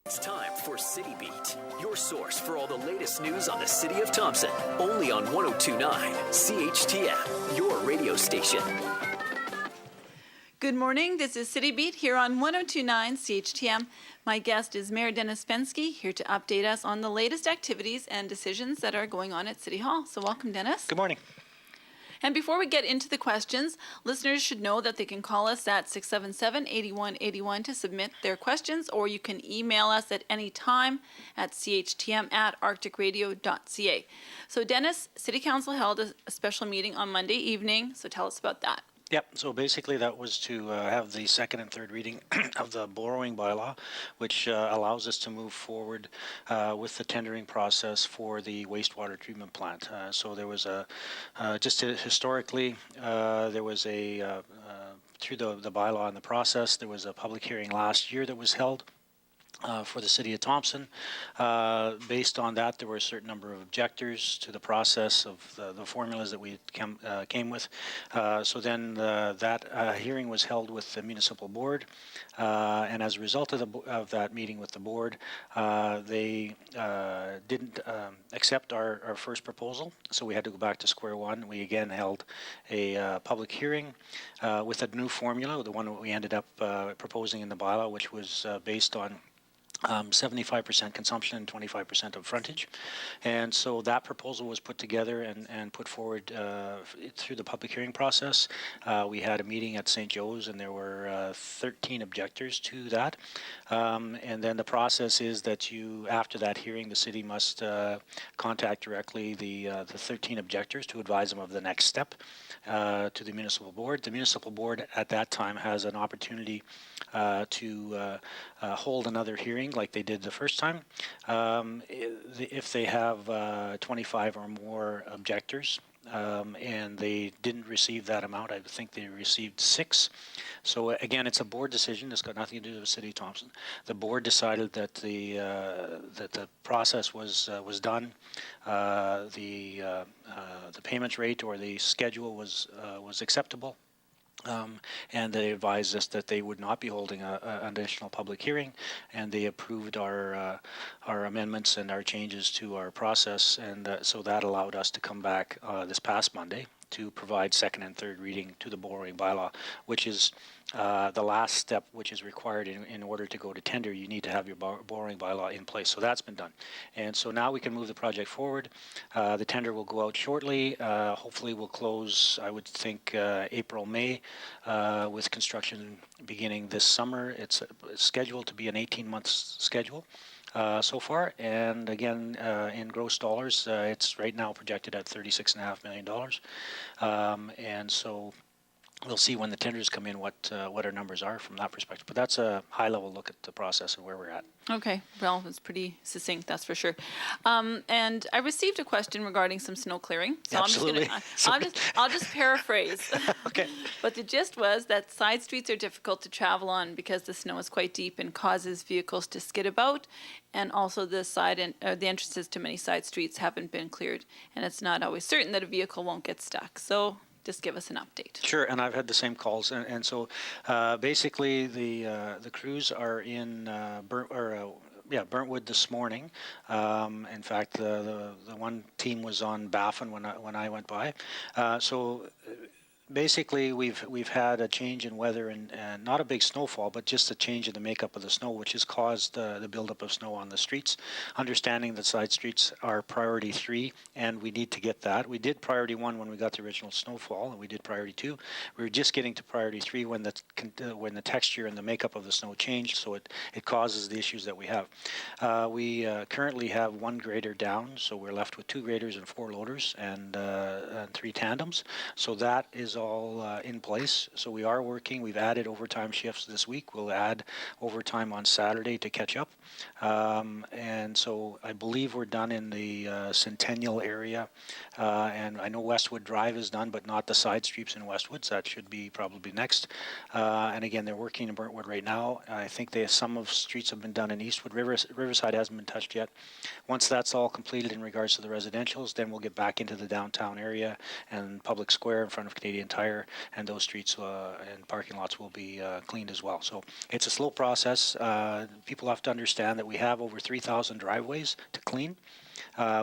It's time for City Beat, your source for all the latest news on the city of Thompson. Only on 102.9 CHTM, your radio station. Good morning. This is City Beat here on 102.9 CHTM. My guest is Mayor Dennis Fenske, here to update us on the latest activities and decisions that are going on at City Hall. So welcome, Dennis. Good morning. And before we get into the questions, listeners should know that they can call us at 677-8181 to submit their questions, or you can email us at any time at CHTM@arcticradio.ca. So Dennis, City Council held a special meeting on Monday evening, so tell us about that. Yep, so basically that was to have the second and third reading of the borrowing bylaw, which allows us to move forward with the tendering process for the wastewater treatment plant. So there was historically, there was through the bylaw and the process, there was a public hearing last year that was held for the city of Thompson. Based on that, there were a certain number of objectors to the process of the formulas that we came with. So then that hearing was held with the municipal board, and as a result of that meeting with the board, they didn't accept our first proposal, so we had to go back to square one. We again held a public hearing with a new formula, the one that we ended up proposing in the bylaw, which was based on 75% consumption and 25% of frontage. And so that proposal was put together and put forward through the public hearing process. We had a meeting at St. Joe's, and there were 13 objectors to that. And then the process is that after that hearing, the city must contact directly the 13 objectors to advise them of the next step to the municipal board. The municipal board at that time has an opportunity to hold another hearing like they did the first time. If they have 25 or more objectors, and they didn't receive that amount, I think they received 6. So again, it's a board decision. It's got nothing to do with the city of Thompson. The board decided that the process was done. The payment rate or the schedule was acceptable. And they advised us that they would not be holding an additional public hearing, and they approved our amendments and our changes to our process, and so that allowed us to come back this past Monday to provide second and third reading to the borrowing bylaw, which is the last step which is required in order to go to tender. You need to have your borrowing bylaw in place. So that's been done. And so now we can move the project forward. The tender will go out shortly. Hopefully we'll close, I would think, April, May, with construction beginning this summer. It's scheduled to be an 18-month schedule. So far, and again, in gross dollars, it's right now projected at $36.5 million, and so we'll see when the tenders come in what our numbers are from that perspective. But that's a high-level look at the process and where we're at. Okay, well, it's pretty succinct, that's for sure. And I received a question regarding some snow clearing. So Absolutely. I'll just paraphrase. Okay. But the gist was that side streets are difficult to travel on because the snow is quite deep and causes vehicles to skid about. And also the the entrances to many side streets haven't been cleared. And it's not always certain that a vehicle won't get stuck. So just give us an update. Sure, and I've had the same calls, and so basically the crews are in Burntwood this morning. In fact, the one team was on Baffin when I went by. So basically, we've had a change in weather and not a big snowfall, but just a change in the makeup of the snow, which has caused the buildup of snow on the streets. Understanding that side streets are priority 3, and we need to get that. We did priority 1 when we got the original snowfall, and we did priority 2. We were just getting to priority 3 when the texture and the makeup of the snow changed, so it causes the issues that we have. We currently have 1 grader down, so we're left with 2 graders and 4 loaders and 3 tandems. So that is all in place. So we are working. We've added overtime shifts this week. We'll add overtime on Saturday to catch up. And so I believe we're done in the Centennial area. And I know Westwood Drive is done, but not the side streets in Westwood. So that should be probably next. And again, they're working in Burntwood right now. I think some of streets have been done in Eastwood. Riverside hasn't been touched yet. Once that's all completed in regards to the residentials, then we'll get back into the downtown area and Public Square in front of Canadian Tire, and those streets and parking lots will be cleaned as well. So it's a slow process. People have to understand that we have over 3,000 driveways to clean.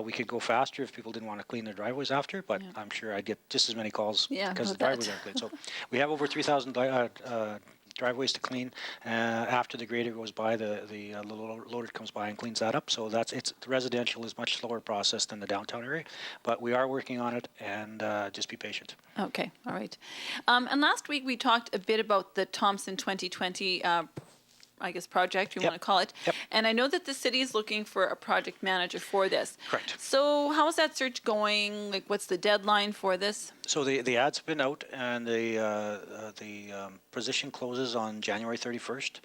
We could go faster if people didn't want to clean their driveways after, but I'm sure I'd get just as many calls because the driveways aren't clean. So we have over 3,000 driveways to clean. After the grader goes by, the loader comes by and cleans that up. So it's residential is much slower process than the downtown area, but we are working on it, and just be patient. Okay, all right. And last week we talked a bit about the Thompson 2020 I guess project, you want to call it. Yep. And I know that the city is looking for a project manager for this. Correct. So how is that search going? Like, what's the deadline for this? So the ads have been out, and the position closes on January 31st.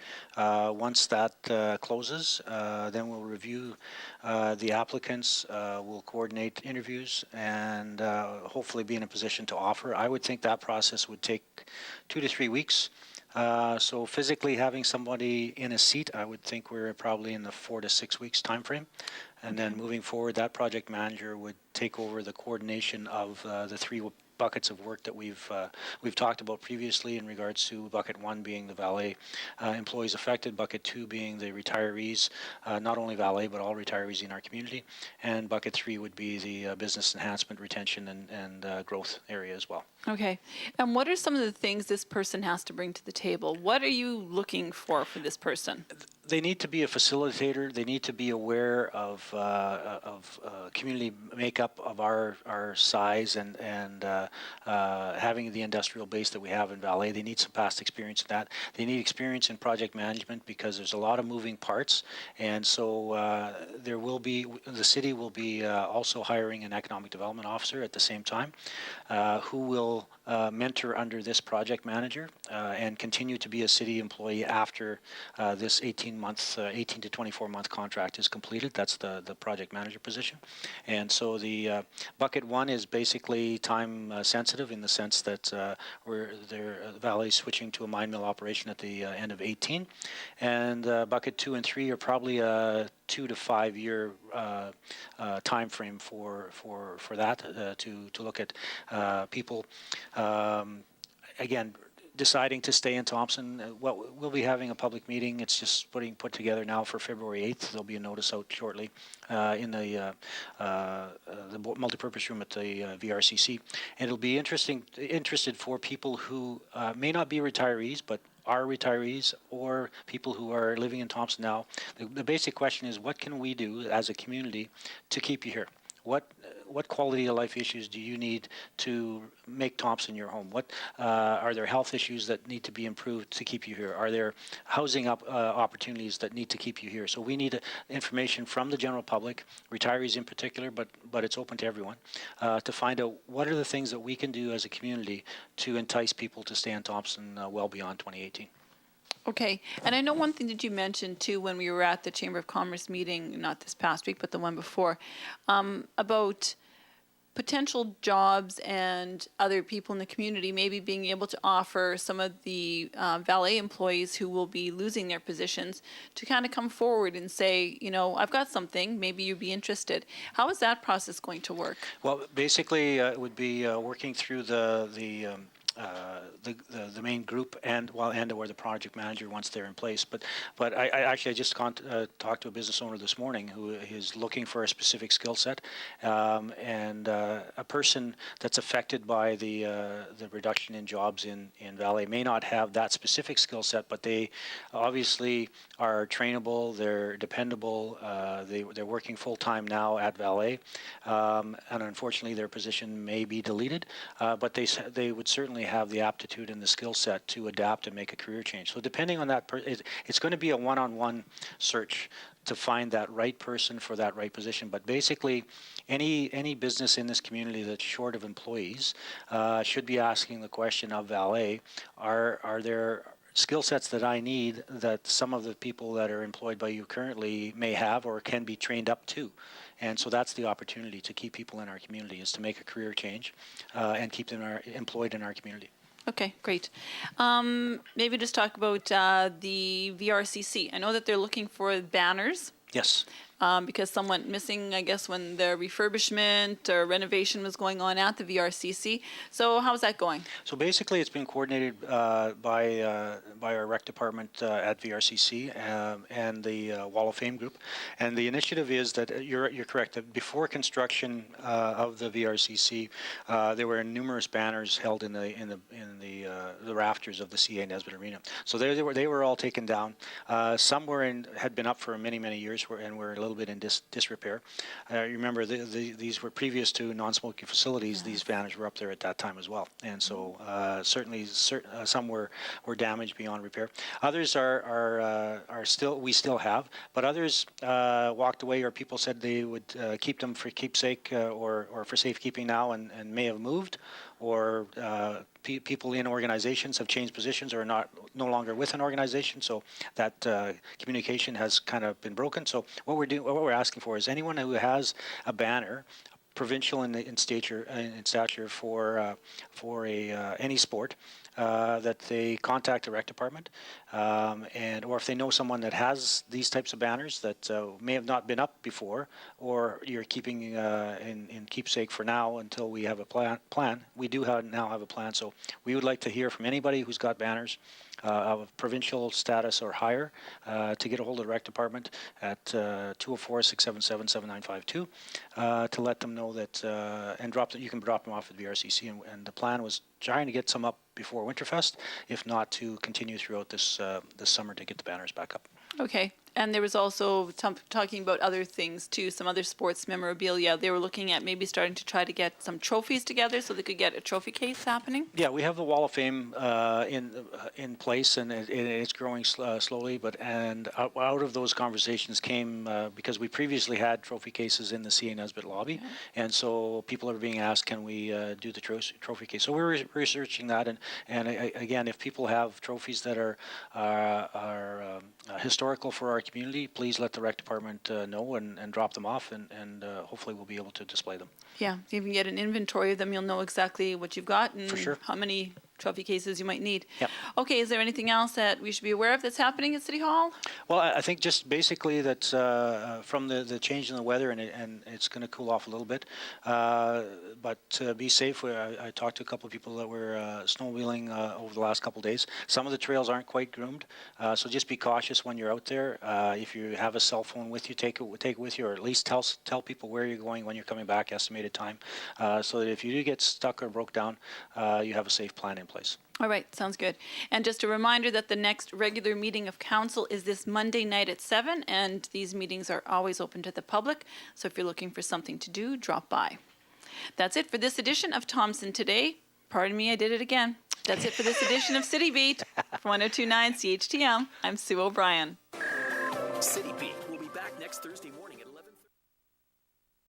Once that closes, then we'll review the applicants. We'll coordinate interviews, and hopefully be in a position to offer. I would think that process would take 2 to 3 weeks. So physically having somebody in a seat, I would think we're probably in the 4 to 6 weeks time frame. And then moving forward, that project manager would take over the coordination of the 3 buckets of work that we've talked about previously, in regards to bucket 1 being the valet employees affected, bucket 2 being the retirees, not only valet but all retirees in our community, and bucket 3 would be the business enhancement, retention, and growth area as well. Okay. And what are some of the things this person has to bring to the table? What are you looking for this person? They need to be a facilitator. They need to be aware of community makeup of our size, and having the industrial base that we have in Valley. They need some past experience in that. They need experience in project management, because there's a lot of moving parts, and so the city will be also hiring an economic development officer at the same time, who will mentor under this project manager and continue to be a city employee after this 18 to 24 month contract is completed. That's the project manager position. And so the bucket 1 is basically time sensitive, in the sense that the Valley is switching to a mine mill operation at the end of 18, and bucket 2 and 3 are probably a 2 to 5 year time frame for that, to look at people again deciding to stay in Thompson. We'll be having a public meeting. It's just being put together now for February 8th. There'll be a notice out shortly in the multipurpose room at the VRCC. And it'll be interested for people who may not be retirees, but are retirees, or people who are living in Thompson now. The basic question is, what can we do as a community to keep you here? What quality of life issues do you need to make Thompson your home? What are there health issues that need to be improved to keep you here? Are there housing opportunities that need to keep you here? So we need information from the general public, retirees in particular, but it's open to everyone, to find out what are the things that we can do as a community to entice people to stay in Thompson well beyond 2018. Okay, and I know one thing that you mentioned too when we were at the Chamber of Commerce meeting, not this past week, but the one before, about potential jobs and other people in the community maybe being able to offer some of the valet employees who will be losing their positions to kind of come forward and say, I've got something, maybe you'd be interested. How is that process going to work? Well, basically, it would be working through the main group and or the project manager once they're in place. But I just talked to a business owner this morning who is looking for a specific skill set, and a person that's affected by the reduction in jobs in Valley may not have that specific skill set, but they obviously are trainable, they're dependable, they're working full time now at Valley, and unfortunately their position may be deleted, but they would certainly have the aptitude and the skill set to adapt and make a career change. So depending on that, it's going to be a one-on-one search to find that right person for that right position. But basically, any business in this community that's short of employees should be asking the question of Valet, are there skill sets that I need that some of the people that are employed by you currently may have or can be trained up to? And so that's the opportunity to keep people in our community, is to make a career change and keep them employed in our community. Okay, great. Maybe just talk about the VRCC. I know that they're looking for banners. Yes. because some went missing, I guess, when the refurbishment or renovation was going on at the VRCC. So how's that going? So basically, it's been coordinated by our rec department at VRCC and the Wall of Fame group. And the initiative is that you're correct. That before construction of the VRCC, there were numerous banners held in the rafters of the CA Nesbitt Arena. So they were all taken down. Some had been up for many years and were a little bit in disrepair. You remember these were previous to non-smoking facilities. These banners were up there at that time as well, and so certainly some were damaged beyond repair. Others are still have, but others walked away, or people said they would keep them for keepsake or for safekeeping now, and may have moved, or people in organizations have changed positions or no longer with an organization, so that communication has kind of been broken. So what we're asking for is anyone who has a banner, provincial in stature for any sport, that they contact the rec department, or if they know someone that has these types of banners that may have not been up before, or you're keeping in keepsake for now until we have a plan. We do now have a plan, so we would like to hear from anybody who's got banners of provincial status or higher to get a hold of the rec department at 204-677-7952 to let them know that and you can drop them off at VRCC, and the plan was trying to get some up before Winterfest, if not to continue throughout this summer to get the banners back up. Okay. And there was also talking about other things too, some other sports memorabilia. They were looking at maybe starting to try to get some trophies together so they could get a trophy case happening. Yeah, we have the Wall of Fame in place, and it's growing slowly. And out of those conversations came because we previously had trophy cases in the CA Nesbitt lobby, and so people are being asked, can we do the trophy case? So we're researching that, and again, if people have trophies that are historical for our community, please let the rec department know and drop them off, and hopefully we'll be able to display them. Yeah, if you can get an inventory of them, you'll know exactly what you've got and how many trophy cases you might need. Yep. Okay, is there anything else that we should be aware of that's happening at City Hall? Well, I think just basically that from the change in the weather, and it's going to cool off a little bit, but be safe. I talked to a couple of people that were snowmobiling over the last couple of days. Some of the trails aren't quite groomed, so just be cautious when you're out there. If you have a cell phone with you, take it with you, or at least tell people where you're going, when you're coming back, estimated time, so that if you do get stuck or broke down, you have a safe plan in place. All right, sounds good. And just a reminder that the next regular meeting of council is this Monday night at 7, and these meetings are always open to the public. So if you're looking for something to do, drop by. That's it for this edition of Thompson Today. Pardon me, I did it again. That's it for this edition of City Beat. For 102.9 CHTM, I'm Sue O'Brien. City Beat will be back next Thursday morning at